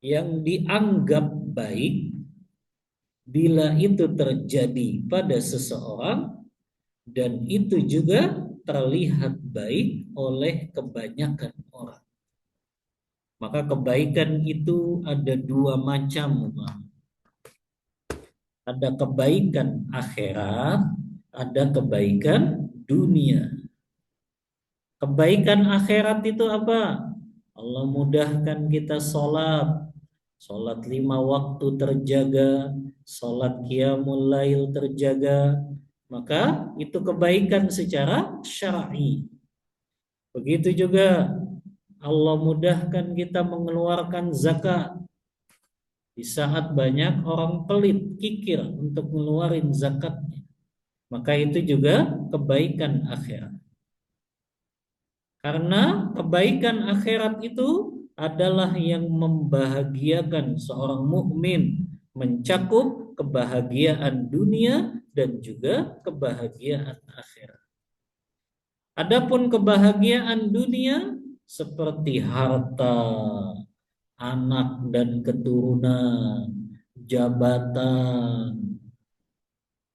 yang dianggap baik bila itu terjadi pada seseorang dan itu juga terlihat baik oleh kebanyakan orang. Maka kebaikan itu ada dua macam. Ada kebaikan akhirat, ada kebaikan dunia. Kebaikan akhirat itu apa? Allah mudahkan kita sholat. Sholat 5 waktu terjaga. Sholat qiyamul lail terjaga. Maka itu kebaikan secara syar'i. Begitu juga Allah mudahkan kita mengeluarkan zakat. Di saat banyak orang pelit, kikir untuk mengeluarkan zakatnya. Maka itu juga kebaikan akhirat. Karena kebaikan akhirat itu adalah yang membahagiakan seorang mukmin, mencakup kebahagiaan dunia dan juga kebahagiaan akhirat. Adapun kebahagiaan dunia seperti harta, anak dan keturunan, jabatan,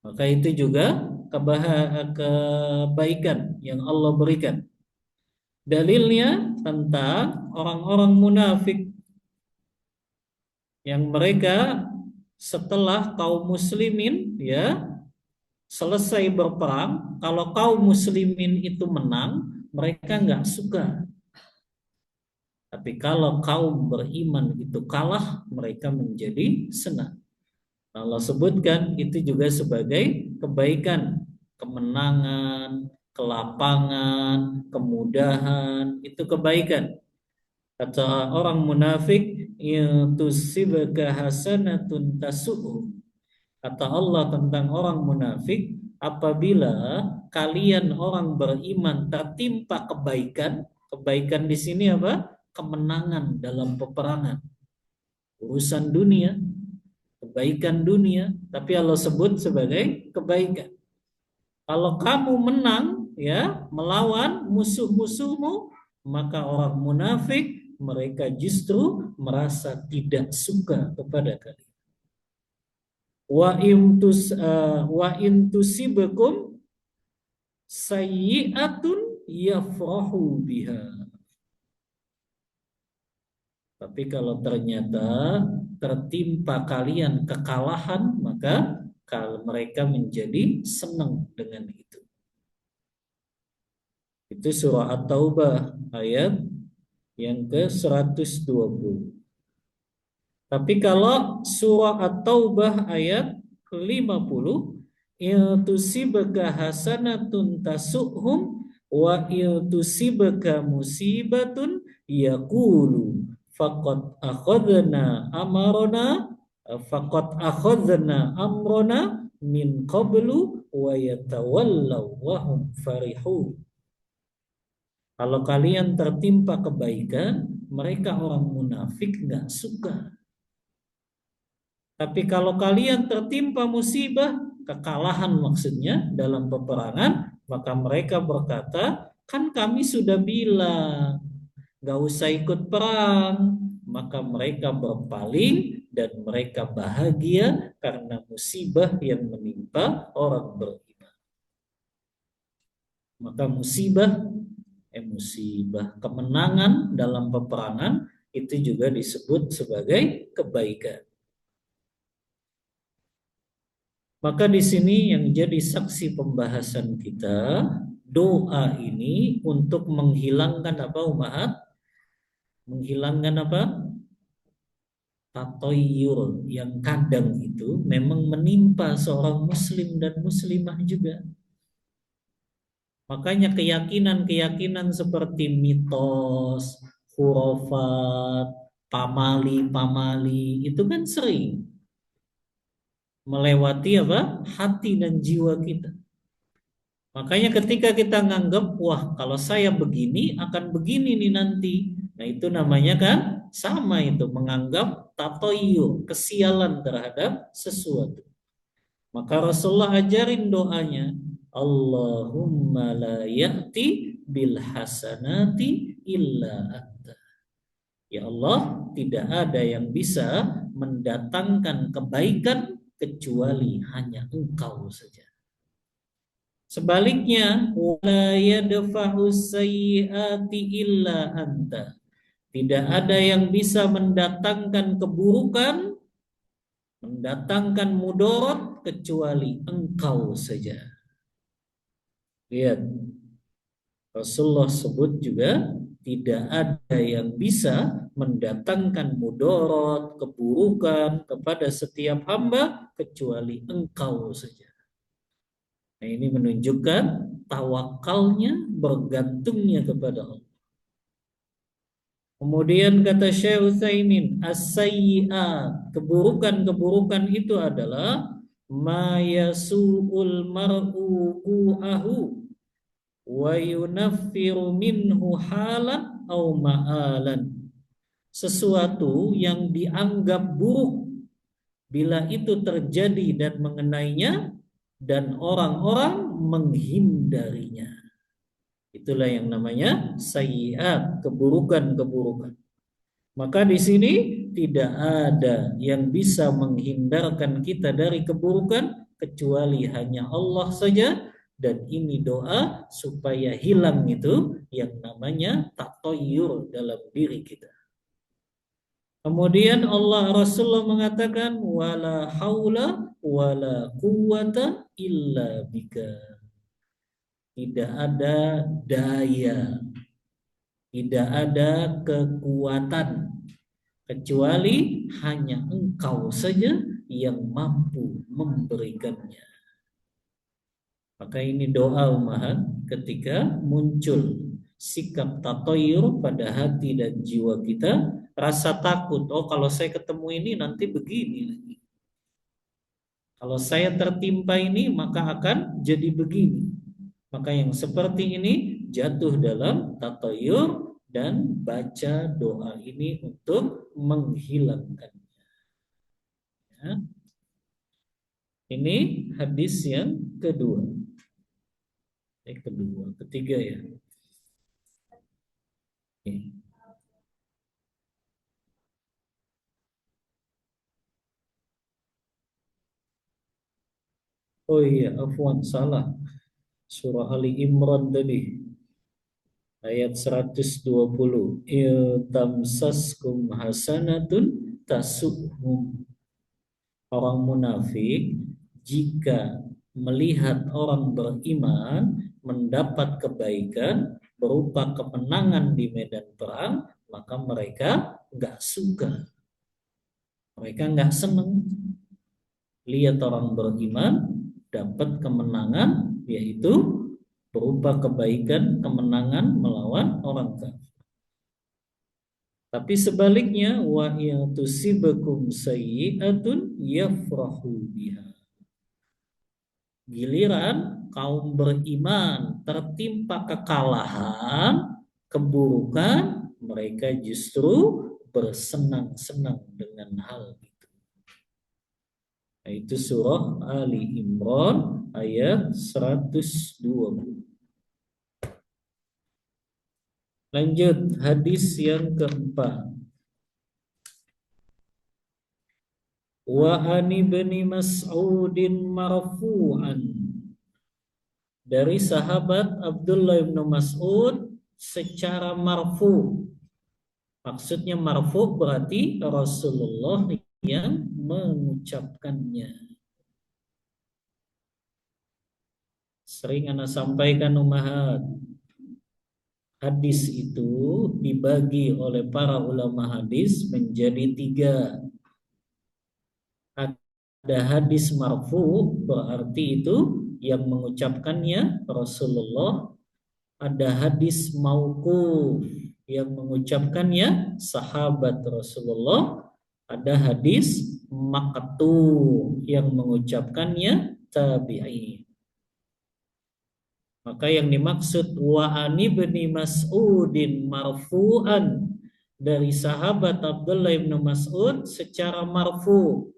maka itu juga kebaikan yang Allah berikan. Dalilnya tentang orang-orang munafik yang mereka setelah kaum muslimin ya selesai berperang, kalau kaum muslimin itu menang, mereka nggak suka. Tapi kalau kaum beriman itu kalah, mereka menjadi senang. Allah sebutkan itu juga sebagai kebaikan, kemenangan, kelapangan, kemudahan, itu kebaikan. Kata orang munafik, tusibaka hasanatun tasu'u. Kata Allah tentang orang munafik, apabila kalian orang beriman tertimpa kebaikan, kebaikan di sini apa? Kemenangan dalam peperangan, urusan dunia, kebaikan dunia, tapi Allah sebut sebagai kebaikan. Kalau kamu menang ya melawan musuh-musuhmu, maka orang munafik mereka justru merasa tidak suka kepada kalian. Wa in tusibakum sayyi'atun yafrahu biha. Tapi kalau ternyata tertimpa kalian kekalahan, maka kalau mereka menjadi senang dengan itu. Itu surah At-Taubah ayat yang ke-120. Tapi kalau surah At-Taubah ayat 50, tusibaka hasanatun tasuhum wa tusibaka musibatun yaqulu faqad akhadna amrona min qablu wa yatawallaw wa hum farihun. Kalau kalian tertimpa kebaikan, mereka orang munafik nggak suka. Tapi kalau kalian tertimpa musibah, kekalahan maksudnya dalam peperangan, maka mereka berkata, kan kami sudah bilang, nggak usah ikut perang. Maka mereka berpaling dan mereka bahagia karena musibah yang menimpa orang beriman. Maka musibah kemenangan dalam peperangan itu juga disebut sebagai kebaikan. Maka di sini yang jadi saksi pembahasan kita, doa ini untuk menghilangkan apa umat? Menghilangkan apa? Tatoyur yang kadang itu memang menimpa seorang muslim dan muslimah juga. Makanya keyakinan-keyakinan seperti mitos, khurafat, pamali-pamali itu kan sering melewati apa? Hati dan jiwa kita. Makanya ketika kita nganggap, wah kalau saya begini akan begini nih nanti. Nah itu namanya kan sama itu menganggap tatoyu, kesialan terhadap sesuatu. Maka Rasulullah ajarin doanya, Allahumma la ya'ti bil hasanati illa anta. Ya Allah, tidak ada yang bisa mendatangkan kebaikan kecuali hanya Engkau saja. Sebaliknya, wala yadfa'u sayyi'ati illa anta. Tidak ada yang bisa mendatangkan keburukan, mendatangkan mudarat kecuali Engkau saja. Lihat, Rasulullah sebut juga tidak ada yang bisa mendatangkan mudarat, keburukan kepada setiap hamba kecuali Engkau saja. Nah, ini menunjukkan tawakalnya, bergantungnya kepada Allah. Kemudian kata Syekh Utsaimin, as-sayyi'at, keburukan-keburukan itu adalah ma yasu'ul mar'u qu'ahu wa yunaffiru minhu halan au ma'alan. Sesuatu yang dianggap buruk bila itu terjadi dan mengenainya dan orang-orang menghindarinya. Itulah yang namanya sayyi'at, keburukan-keburukan. Maka di sini tidak ada yang bisa menghindarkan kita dari keburukan kecuali hanya Allah saja, dan ini doa supaya hilang itu yang namanya tatoyur dalam diri kita. Kemudian Allah Rasulullah mengatakan wala haula wala quwata illa bika. Tidak ada daya, tidak ada kekuatan kecuali hanya Engkau saja yang mampu memberikannya. Maka ini doa umahat ketika muncul sikap tatoyur pada hati dan jiwa kita, rasa takut, oh kalau saya ketemu ini nanti begini lagi. Kalau saya tertimpa ini maka akan jadi begini. Maka yang seperti ini jatuh dalam tatoyur dan baca doa ini untuk menghilangkannya. Ya. Ini hadis yang kedua. Ketiga ya. Oke. Oh iya, afwan salah. Surah Ali Imran tadi. Ayat 120. Tamsaskum hasanatun tasuhum. Orang munafik jika melihat orang beriman mendapat kebaikan berupa kemenangan di medan perang, maka mereka nggak suka, mereka nggak senang lihat orang beriman dapat kemenangan, yaitu berupa kebaikan, kemenangan melawan orang kafir. Tapi sebaliknya, wa in tusibakum sayyi'atun yafrahu biha. Giliran kaum beriman tertimpa kekalahan, keburukan, mereka justru bersenang-senang dengan hal itu. Itu surah Ali Imran ayat 120. Lanjut hadis yang keempat. Wa an ibni Mas'udin marfu'an. Dari sahabat Abdullah bin Mas'ud secara marfu. Maksudnya marfu berarti Rasulullah yang mengucapkannya. Sering Anda sampaikan umahat, hadis itu dibagi oleh para ulama hadis menjadi tiga. Ada hadis marfu, berarti itu yang mengucapkannya Rasulullah. Ada hadis mauquf, yang mengucapkannya sahabat Rasulullah. Ada hadis maqtu, yang mengucapkannya tabi'in. Maka yang dimaksud wa ani ibni Mas'udin marfu'an, dari sahabat Abdullah bin Mas'ud secara marfu.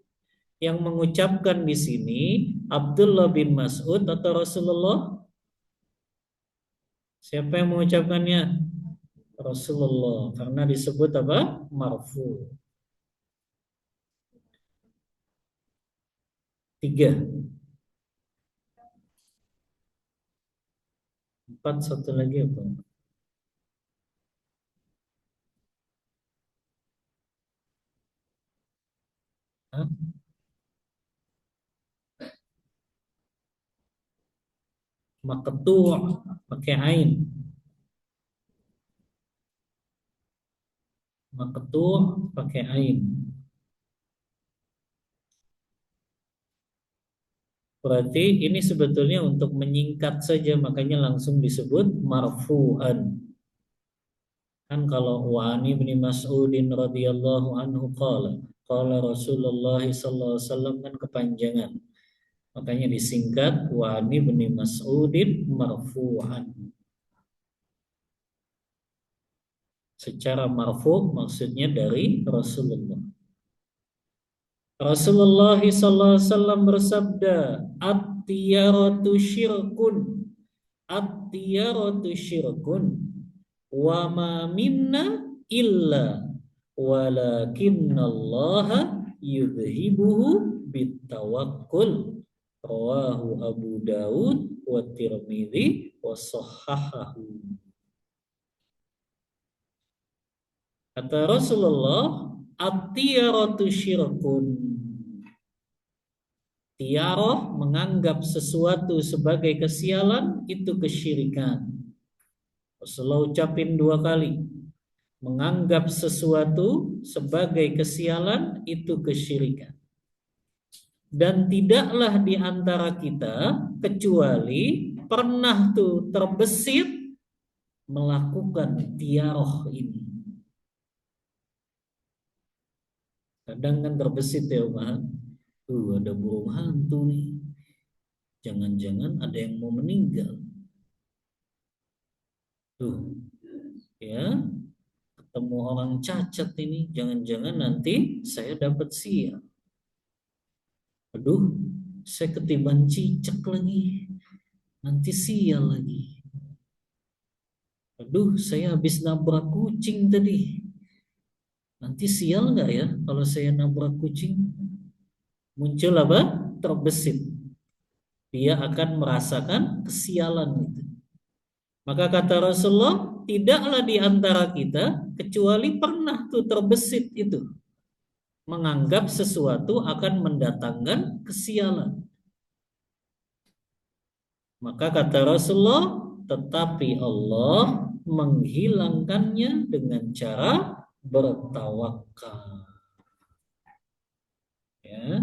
Yang mengucapkan di sini Abdullah bin Mas'ud atau Rasulullah? Siapa yang mengucapkannya? Rasulullah karena disebut apa? Marfu. Tiga, empat, satu lagi apa? Hah? Maqtu' pakai ain. Maqtu' pakai ain. Berarti ini sebetulnya untuk menyingkat saja makanya langsung disebut marfu'an. Kan kalau wa ani bin Mas'udin radhiyallahu anhu qala Rasulullah sallallahu alaihi wasallam kan kepanjangan. Makanya disingkat wa ani bin Mas'udin marfu'an. Secara marfu maksudnya dari Rasulullah. Rasulullah sallallahu alaihi wasallam bersabda, "At-tiyaratu syirkun." At-tiyaratu syirkun wa ma minna illa walakinallaha yudhibuhu bitawakkul. Rawahu Abu Dawud wa Tirmidzi wa sahahahu. Kata Rasulullah, at-tiyaratu syirkun. Tiaroh menganggap sesuatu sebagai kesialan itu kesyirikan. Rasulullah ucapin dua kali. Menganggap sesuatu sebagai kesialan itu kesyirikan. Dan tidaklah di antara kita kecuali pernah tuh terbesit melakukan tiaroh ini. Kadang kan terbesit ya Pak. Ada burung hantu nih. Jangan-jangan ada yang mau meninggal. Tuh, ya, ketemu orang cacat ini, jangan-jangan nanti saya dapat sial. Aduh, saya ketiban cicak lagi, nanti sial lagi. Aduh, saya habis nabrak kucing tadi, nanti sial nggak ya kalau saya nabrak kucing? Muncul apa? Terbesit. Dia akan merasakan kesialan itu. Maka kata Rasulullah, tidaklah di antara kita kecuali pernah tuh terbesit itu. Menganggap sesuatu akan mendatangkan kesialan. Maka kata Rasulullah, tetapi Allah menghilangkannya dengan cara bertawakal. Ya,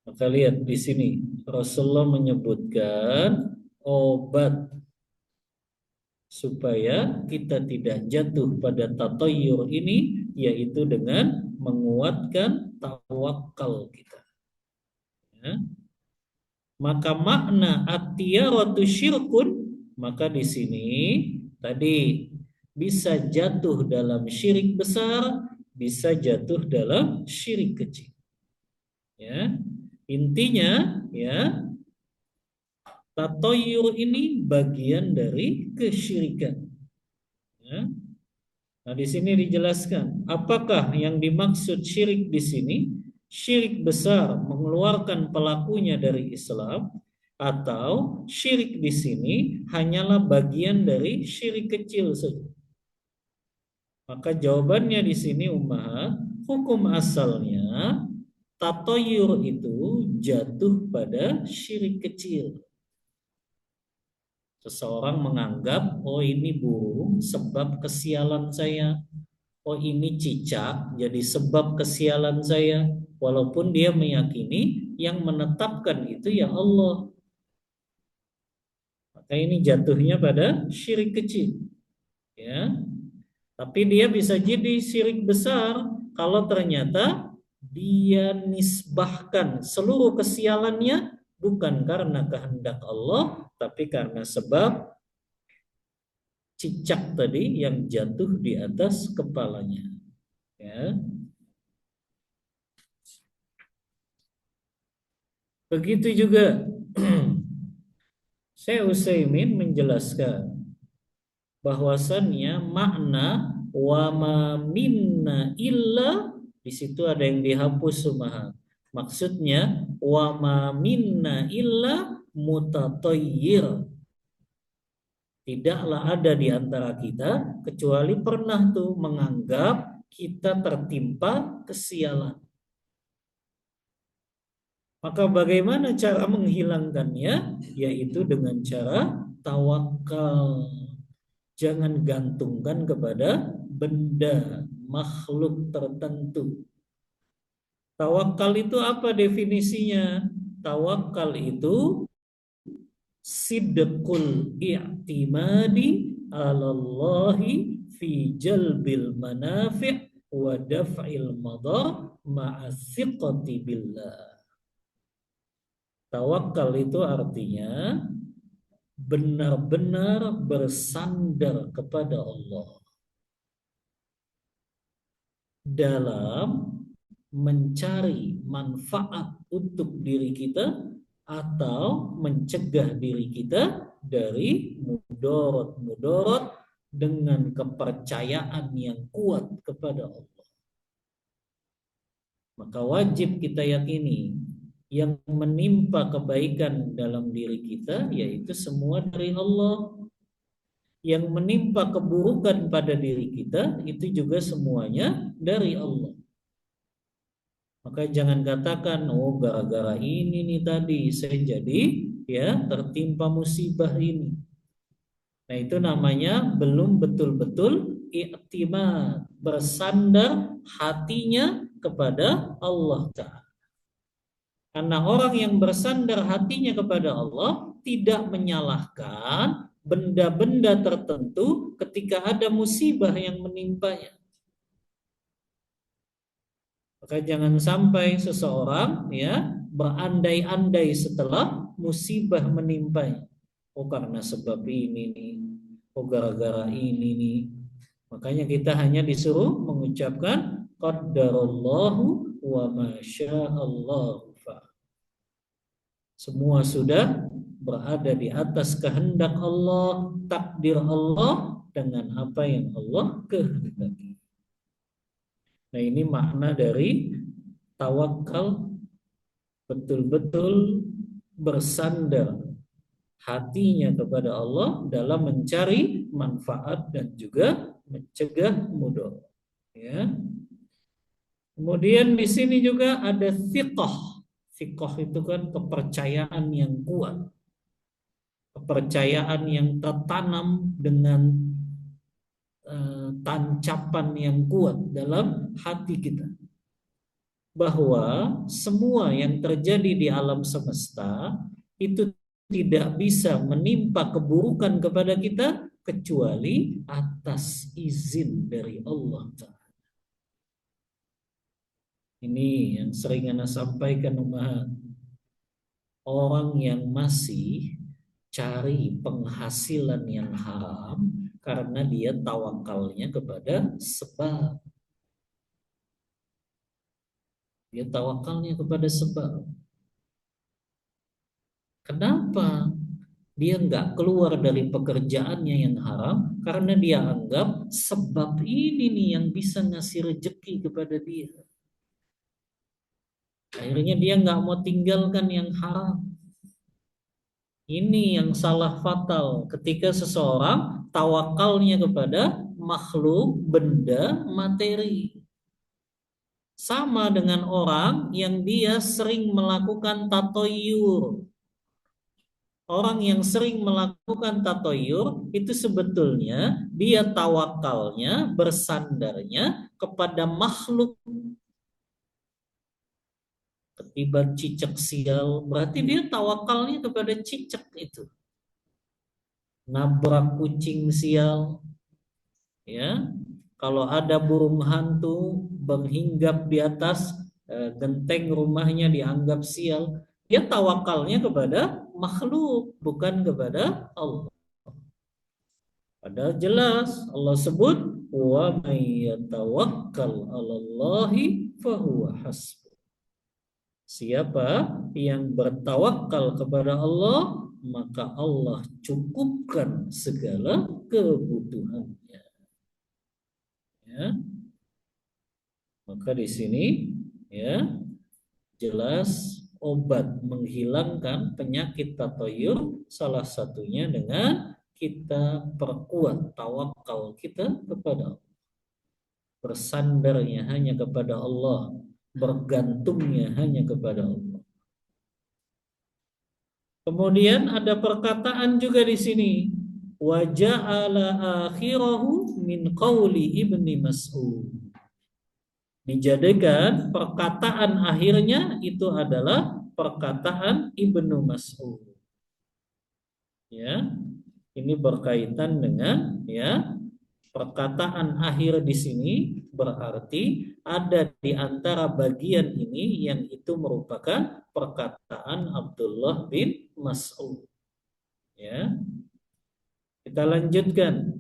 maka lihat di sini Rasulullah menyebutkan obat supaya kita tidak jatuh pada tatoyur ini, yaitu dengan menguatkan tawakal kita. Ya. Maka makna at-tiyaratu syirkun, maka di sini tadi bisa jatuh dalam syirik besar, bisa jatuh dalam syirik kecil. Ya. Intinya ya, tatoyur ini bagian dari kesyirikan. Ya. Nah, di sini dijelaskan apakah yang dimaksud syirik di sini? Syirik besar mengeluarkan pelakunya dari Islam atau syirik di sini hanyalah bagian dari syirik kecil saja. Maka jawabannya di sini ummahat, hukum asalnya tatoyur itu jatuh pada syirik kecil. Seseorang menganggap, oh ini burung sebab kesialan saya. Oh ini cicak jadi sebab kesialan saya. Walaupun dia meyakini yang menetapkan itu ya Allah. Maka ini jatuhnya pada syirik kecil. Ya. Tapi dia bisa jadi syirik besar kalau ternyata dia nisbahkan seluruh kesialannya bukan karena kehendak Allah, tapi karena sebab cicak tadi yang jatuh di atas kepalanya. Ya. Begitu juga Syekh Utsaimin menjelaskan bahwasannya makna wa ma minna illa, di situ ada yang dihapus sumaha. Maksudnya wa ma minna illa mutatayyir. Tidaklah ada di antara kita kecuali pernah tuh menganggap kita tertimpa kesialan. Maka bagaimana cara menghilangkannya? Yaitu dengan cara tawakal. Jangan gantungkan kepada benda, makhluk tertentu. Tawakal itu apa definisinya? Tawakal itu sidqul i'timadi 'alallahi fi jalbil manafi' wa daf'il madar ma'athiqati billah. Tawakal itu artinya benar-benar bersandar kepada Allah dalam mencari manfaat untuk diri kita atau mencegah diri kita dari mudarat-mudarat dengan kepercayaan yang kuat kepada Allah. Maka wajib kita yakini yang menimpa kebaikan dalam diri kita yaitu semua dari Allah. Yang menimpa keburukan pada diri kita itu juga semuanya dari Allah. Maka jangan katakan, oh gara-gara ini nih tadi saya jadi ya tertimpa musibah ini. Nah itu namanya belum betul-betul i'timad, bersandar hatinya kepada Allah Ta'ala. Karena orang yang bersandar hatinya kepada Allah tidak menyalahkan benda-benda tertentu ketika ada musibah yang menimpanya. Maka jangan sampai seseorang ya berandai-andai setelah musibah menimpanya. Oh karena sebab ini nih, oh gara-gara ini nih. Makanya kita hanya disuruh mengucapkan qaddarallahu wa masyaallahu. Semua sudah berada di atas kehendak Allah, takdir Allah dengan apa yang Allah kehendaki. Nah ini makna dari tawakal, betul-betul bersandar hatinya kepada Allah dalam mencari manfaat dan juga mencegah mudarat. Ya. Kemudian di sini juga ada thiqah. Thiqah itu kan kepercayaan yang kuat. Kepercayaan yang tertanam dengan tancapan yang kuat dalam hati kita. Bahwa semua yang terjadi di alam semesta itu tidak bisa menimpa keburukan kepada kita kecuali atas izin dari Allah Ta'ala. Ini yang sering Anda sampaikan umat. Orang yang masih cari penghasilan yang haram karena dia tawakalnya kepada sebab. Dia tawakalnya kepada sebab. Kenapa? Dia nggak keluar dari pekerjaannya yang haram karena dia anggap sebab ini nih yang bisa ngasih rejeki kepada dia. Akhirnya dia nggak mau tinggalkan yang haram. Ini yang salah fatal ketika seseorang tawakalnya kepada makhluk, benda, materi. Sama dengan orang yang dia sering melakukan tatoyur. Orang yang sering melakukan tatoyur itu sebetulnya dia tawakalnya, bersandarnya kepada makhluk. Ketiban cicak sial, berarti dia tawakalnya kepada cicak itu. Nabrak kucing sial, ya. Kalau ada burung hantu berhinggap di atas genteng rumahnya dianggap sial, dia tawakalnya kepada makhluk, bukan kepada Allah. Padahal jelas Allah sebut wa may yatawakkal 'alallahi fahuwa hasbuh. Siapa yang bertawakal kepada Allah, maka Allah cukupkan segala kebutuhannya. Ya, maka di sini ya jelas obat menghilangkan penyakit tatoyur salah satunya dengan kita perkuat tawakal kita kepada Allah. Bersandarnya hanya kepada Allah, bergantungnya hanya kepada Allah. Kemudian ada perkataan juga di sini, wa ja'ala akhirahu min qauli Ibni Mas'ud. Dijadikan perkataan akhirnya itu adalah perkataan Ibnu Mas'ud. Ya, ini berkaitan dengan ya perkataan akhir di sini berarti ada di antara bagian ini yang itu merupakan perkataan Abdullah bin Mas'ud. Ya, kita lanjutkan.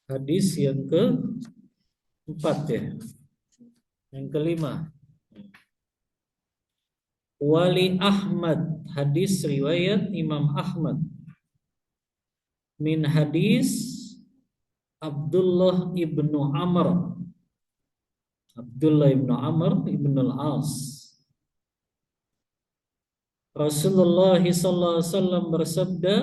Hadis yang keempat ya. Yang kelima. Wali Ahmad, hadis riwayat Imam Ahmad. Min hadis Abdullah ibnu Amr. Abdullah ibnu Amr ibnu al-As. Rasulullah sallallahu alaihi wasallam bersabda,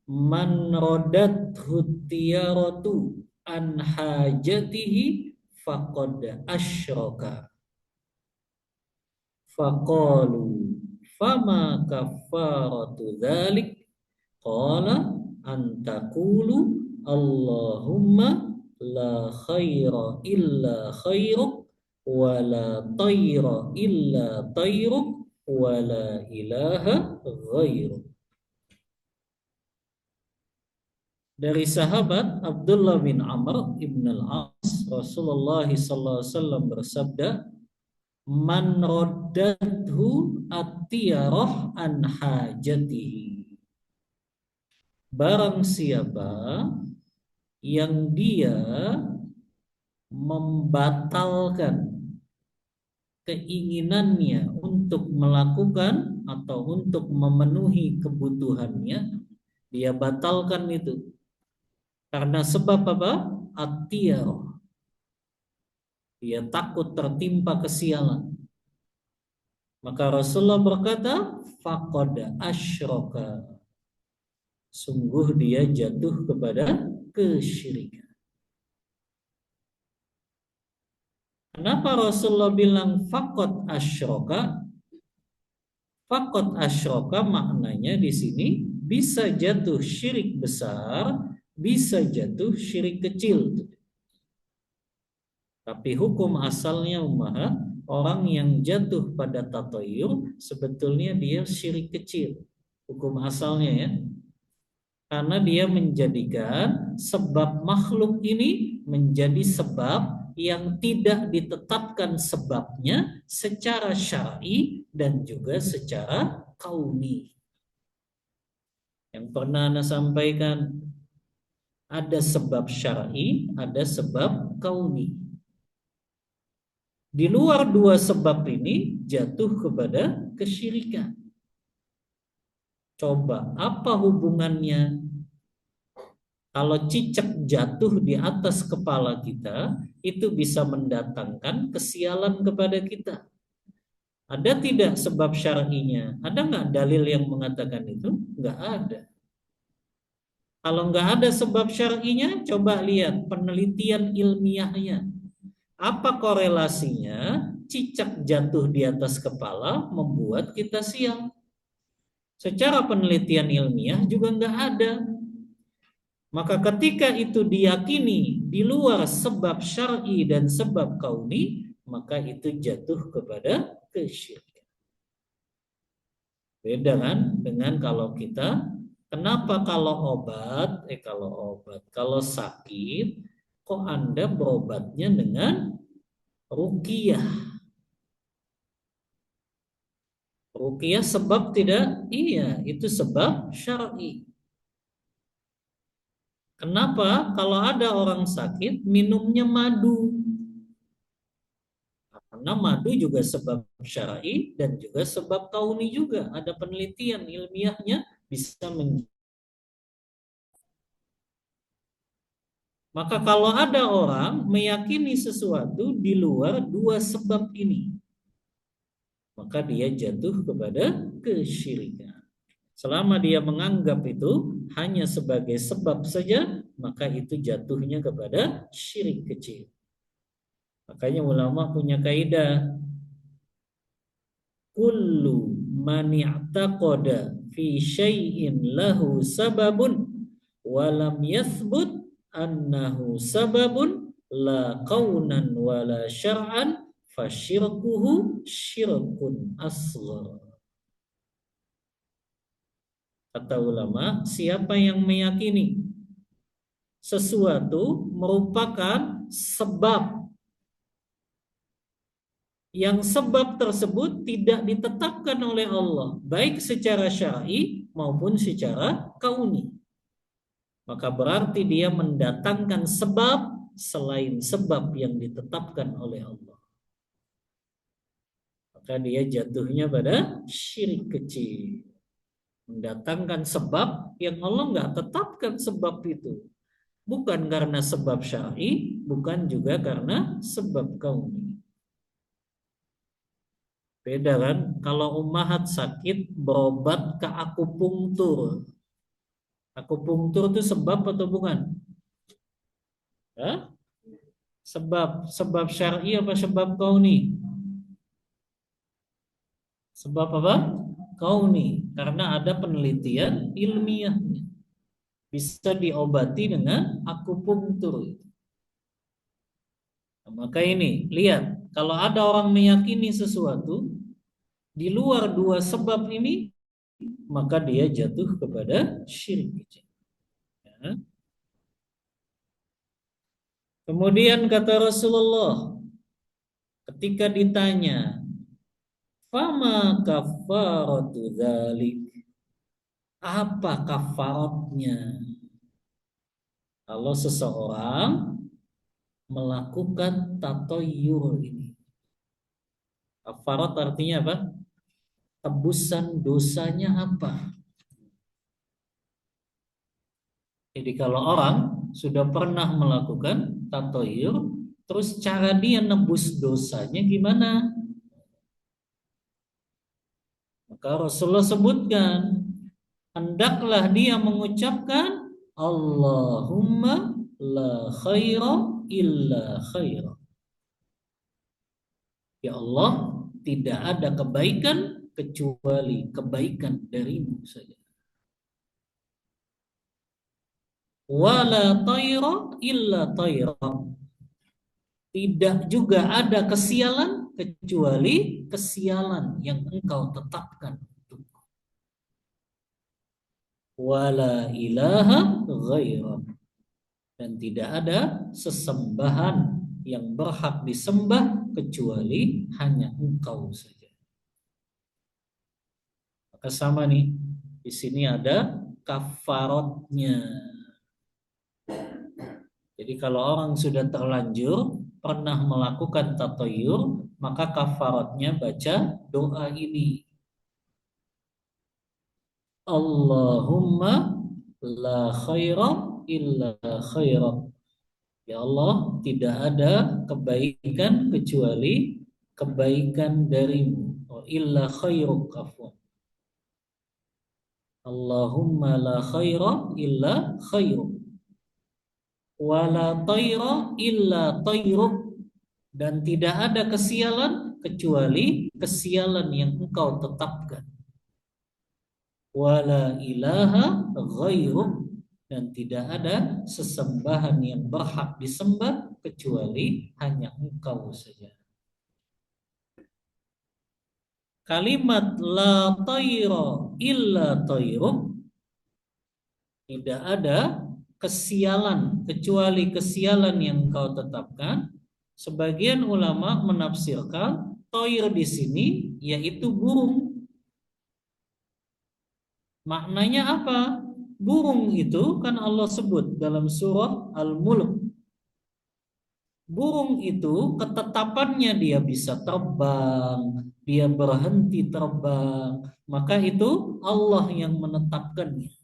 "Man radat hutiyaratu an hajatihi faqad asyraka." Faqalu, "Fama kafaratu dzalik?" Qala, "Antaqulu Allahumma la khaira illa khairuk wa la tayra illa tayruk wa la ilaha ghairuk." Dari sahabat Abdullah bin Amr ibn al-As, Rasulullah sallallahu alaihi wasallam bersabda, "Man raddathu at-tiyarah an hajatihi." Barang siapa yang dia membatalkan keinginannya untuk melakukan atau untuk memenuhi kebutuhannya, dia batalkan itu. Karena sebab apa? At-tiyarah. Dia takut tertimpa kesialan. Maka Rasulullah berkata, faqad asyraka. Sungguh dia jatuh kepada kesyirikan. Kenapa Rasulullah bilang faqad asyraka? Faqad asyraka maknanya di sini bisa jatuh syirik besar, bisa jatuh syirik kecil. Tapi hukum asalnya ummahat, orang yang jatuh pada tatoyur sebetulnya dia syirik kecil. Hukum asalnya ya. Karena dia menjadikan sebab makhluk ini menjadi sebab yang tidak ditetapkan sebabnya secara syar'i dan juga secara kauni. Yang pernah Anda sampaikan, ada sebab syar'i, ada sebab kauni. Di luar dua sebab ini jatuh kepada kesyirikan. Coba apa hubungannya? Kalau cicak jatuh di atas kepala kita, itu bisa mendatangkan kesialan kepada kita. Ada tidak sebab syar'inya? Ada nggak dalil yang mengatakan itu? Nggak ada. Kalau nggak ada sebab syar'inya, coba lihat penelitian ilmiahnya. Apa korelasinya cicak jatuh di atas kepala membuat kita sial? Secara penelitian ilmiah juga nggak ada. Maka ketika itu diyakini di luar sebab syar'i dan sebab kauni, maka itu jatuh kepada kesyirikan. Beda kan dengan kalau kita, kenapa kalau sakit, kok Anda berobatnya dengan ruqyah? Ruqyah sebab tidak? Iya, itu sebab syar'i. Kenapa? Kalau ada orang sakit, minumnya madu. Karena madu juga sebab syar'i dan juga sebab kauni juga. Ada penelitian ilmiahnya bisa Maka kalau ada orang meyakini sesuatu di luar dua sebab ini, maka dia jatuh kepada kesyirikan. Selama dia menganggap itu hanya sebagai sebab saja, maka itu jatuhnya kepada syirik kecil. Makanya ulama punya kaidah, kullu man i'taqada fi syai'in lahu sababun wa lam yathbut annahu sababun la kaunan wala syar'an fasyirkuhu syirkun asghar. Kata ulama, siapa yang meyakini sesuatu merupakan sebab yang sebab tersebut tidak ditetapkan oleh Allah, baik secara syar'i maupun secara kauni. Maka berarti dia mendatangkan sebab selain sebab yang ditetapkan oleh Allah. Maka dia jatuhnya pada syirik kecil. Mendatangkan sebab yang Allah nggak tetapkan sebab itu. Bukan karena sebab syar'i, bukan juga karena sebab kauni. Beda kan? Kalau ummahat sakit berobat ke akupunktur. Akupunktur itu sebab atau bukan? Hah? Sebab syar'i apa sebab kauni? Sebab apa? Kauni. Karena ada penelitian ilmiahnya. Bisa diobati dengan akupunktur. Nah, maka ini, lihat. Kalau ada orang meyakini sesuatu di luar dua sebab ini, maka dia jatuh kepada syirik. Ya. Kemudian kata Rasulullah ketika ditanya, "Fama kafaratu dzalik?" Apa kafaratnya? Kalau seseorang melakukan tatoyur ini. Kafarat artinya apa? Tebusan dosanya apa? Jadi kalau orang sudah pernah melakukan tatoyur, terus cara dia nebus dosanya gimana? Maka Rasulullah sebutkan, hendaklah dia mengucapkan Allahumma la khaira illa khaira. Ya Allah, tidak ada kebaikan kecuali kebaikan darimu saja. Wala tayra illa tayra. Tidak juga ada kesialan kecuali kesialan yang engkau tetapkan. Wala ilaha ghairah. Dan tidak ada sesembahan yang berhak disembah kecuali hanya engkau saja. Maka sama nih, di sini ada kafaratnya. Jadi kalau orang sudah terlanjur pernah melakukan tatoyur, maka kafaratnya baca doa ini. Allahumma la khaira illa khaira. Ya Allah, tidak ada kebaikan kecuali kebaikan darimu. Oh, illa khairuk afwan. Allahumma la khaira illa khairuk. Wa la tayra illa tayruk. Dan tidak ada kesialan kecuali kesialan yang engkau tetapkan. Wa la ilaha ghairuk. Dan tidak ada sesembahan yang berhak disembah kecuali hanya engkau saja. Kalimat la tayra illa tayruk, tidak ada kesialan kecuali kesialan yang engkau tetapkan. Sebagian ulama menafsirkan toir di sini yaitu burung. Maknanya apa? Burung itu kan Allah sebut dalam surah Al-Mulk. Burung itu ketetapannya dia bisa terbang, dia berhenti terbang, maka itu Allah yang menetapkannya.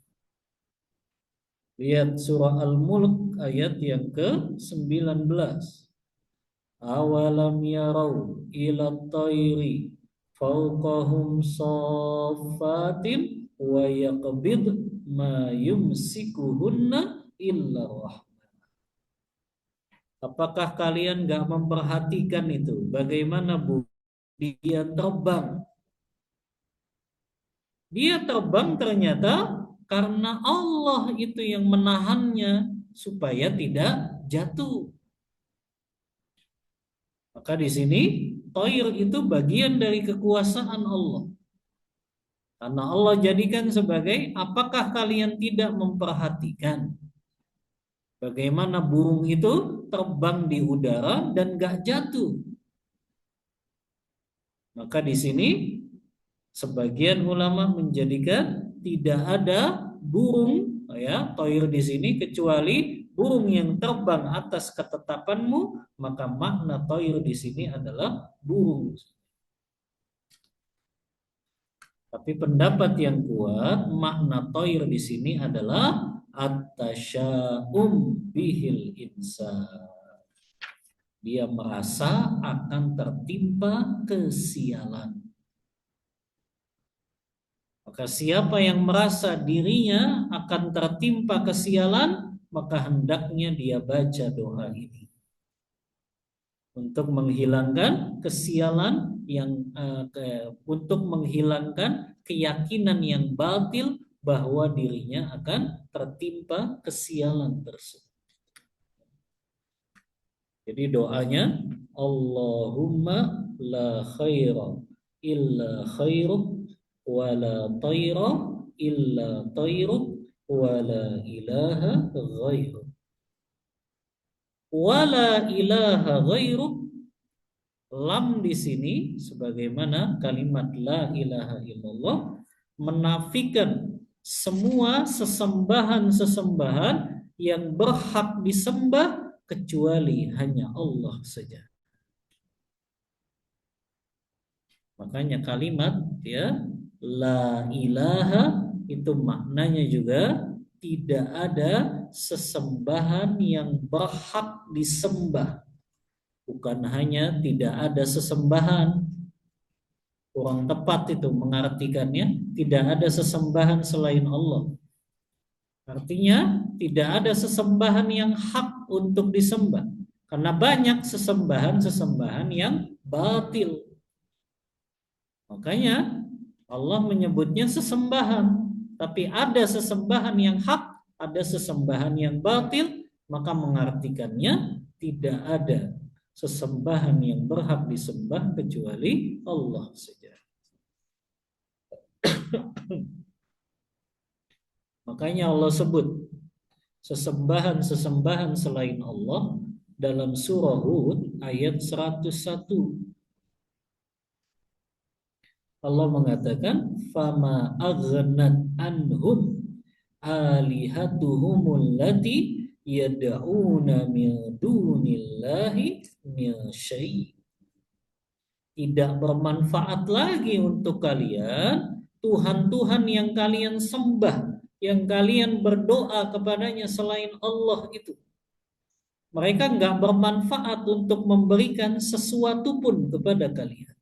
Lihat surah Al-Mulk ayat yang ke-19. Awalam yarau ila tayri fawqahum saffatin wa yaqbid ma yumsikuhunna illa rahman. Apakah kalian gak memperhatikan itu? Bagaimana dia terbang? Dia terbang ternyata karena Allah itu yang menahannya supaya tidak jatuh. Maka di sini toir itu bagian dari kekuasaan Allah. Karena Allah jadikan sebagai apakah kalian tidak memperhatikan bagaimana burung itu terbang di udara dan gak jatuh. Maka di sini sebagian ulama menjadikan tidak ada burung ya toir di sini kecuali burung yang terbang atas ketetapanmu, maka makna toir di sini adalah burung. Tapi pendapat yang kuat makna toir di sini adalah at-tasya'um bihil insan. Dia merasa akan tertimpa kesialan. Maka siapa yang merasa dirinya akan tertimpa kesialan, maka hendaknya dia baca doa ini untuk menghilangkan kesialan untuk menghilangkan keyakinan yang batil bahwa dirinya akan tertimpa kesialan tersebut. Jadi doanya Allahumma la khaira illa khairuk wa la tayra illa tayruk wa la ilaha ghairuk. Wa la ilaha ghairuk, lam di sini sebagaimana kalimat la ilaha illallah menafikan semua sesembahan-sesembahan yang berhak disembah kecuali hanya Allah saja. Makanya kalimat ya la ilaha itu maknanya juga tidak ada sesembahan yang berhak disembah. Bukan hanya tidak ada sesembahan, kurang tepat itu mengartikannya, tidak ada sesembahan selain Allah. Artinya tidak ada sesembahan yang hak untuk disembah. Karena banyak sesembahan-sesembahan yang batil. Makanya Allah menyebutnya sesembahan. Tapi ada sesembahan yang hak, ada sesembahan yang batil, maka mengartikannya tidak ada sesembahan yang berhak disembah kecuali Allah saja. Makanya Allah sebut sesembahan-sesembahan selain Allah dalam surah Hud ayat 101. Allah mengatakan fama aghnat anhum alihatuhumul lati yad'una min dunillahi min syai'. Tidak bermanfaat lagi untuk kalian Tuhan-Tuhan yang kalian sembah, yang kalian berdoa kepadanya selain Allah itu. Mereka nggak bermanfaat untuk memberikan sesuatu pun kepada kalian.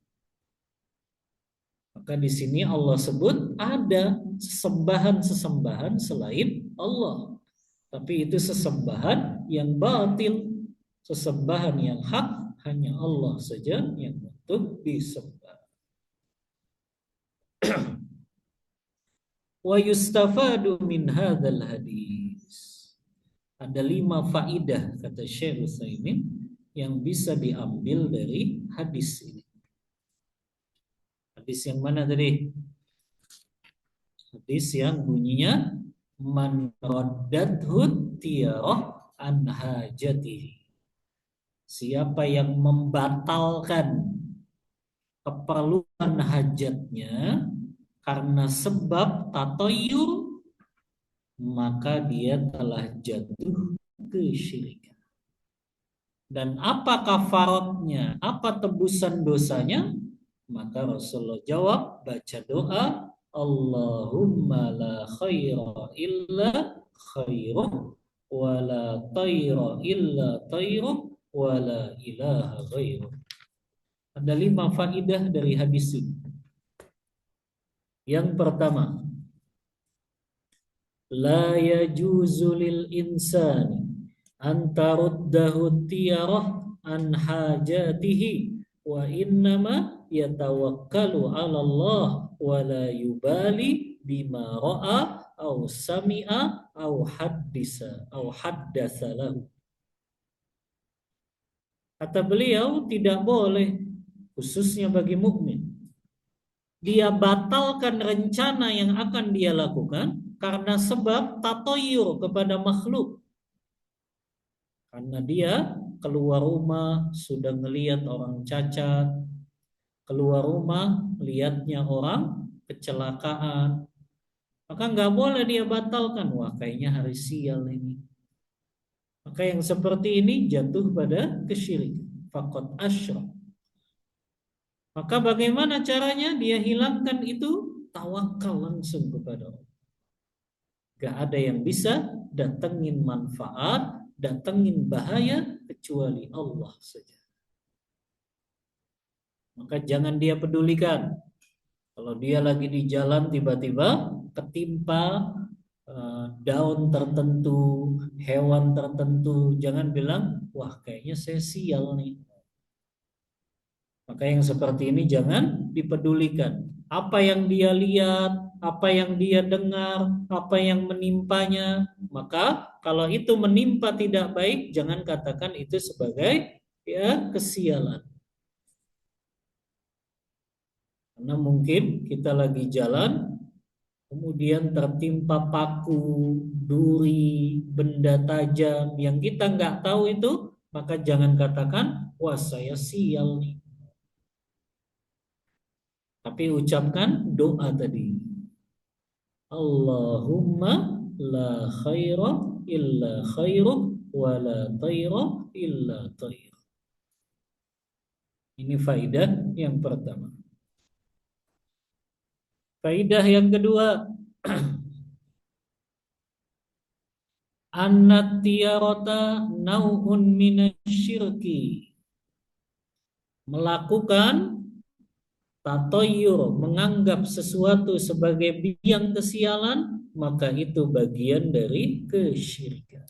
Maka di sini Allah sebut ada sesembahan-sesembahan selain Allah. Tapi itu sesembahan yang batil. Sesembahan yang hak hanya Allah saja yang untuk disembah. Wa yustafadu min hadzal hadis. Ada 5 faidah kata Syekh Utsaimin yang bisa diambil dari hadis ini. Hadis yang mana tadi? Hadis yang bunyinya man raddathu tiyarah an hajatihi. Siapa yang membatalkan keperluan hajatnya karena sebab tatoyur, maka dia telah jatuh kesyirikan. Dan apa kafaratnya? Apa tebusan dosanya? Maka Rasulullah jawab, baca doa, Allahumma la khaira illa khairuh, wa la tayra illa tayruh, wa la ilaha ghairuh. Ada 5 faidah dari hadis ini. Yang pertama, la yajuzu lil insani an taruddahu tiyarah an hajatihi wa innama yatawakkalu 'ala Allah wa la yubali bima ra'a au sami'a au haddasa lahu. Kata beliau, tidak boleh khususnya bagi mukmin dia batalkan rencana yang akan dia lakukan karena sebab tatoyur kepada makhluk. Karena dia keluar rumah sudah ngelihat orang cacat, keluar rumah lihatnya orang kecelakaan, maka nggak boleh dia batalkan. Wah, kayaknya hari sial ini. Maka yang seperti ini jatuh pada kesyirikan. Faqad asyrak. Maka bagaimana caranya dia hilangkan itu? Tawakal langsung kepada Allah. Gak ada yang bisa datengin manfaat, datengin bahaya kecuali Allah saja. Maka jangan dia pedulikan. Kalau dia lagi di jalan tiba-tiba ketimpa daun tertentu, hewan tertentu, jangan bilang, wah kayaknya saya sial nih. Maka yang seperti ini jangan dipedulikan. Apa yang dia lihat, apa yang dia dengar, apa yang menimpanya, maka kalau itu menimpa tidak baik, jangan katakan itu sebagai kesialan. Karena mungkin kita lagi jalan, kemudian tertimpa paku, duri, benda tajam yang kita nggak tahu itu, maka jangan katakan, wah saya sial nih. Tapi ucapkan doa tadi. Allahumma la khaira illa khairuk wa la tayra illa tayr. Ini faidah yang pertama. Faidah yang kedua, annat tiyarata nau'un minasyirki. Melakukan tatoyur, menganggap sesuatu sebagai biang kesialan, maka itu bagian dari kesyirikan.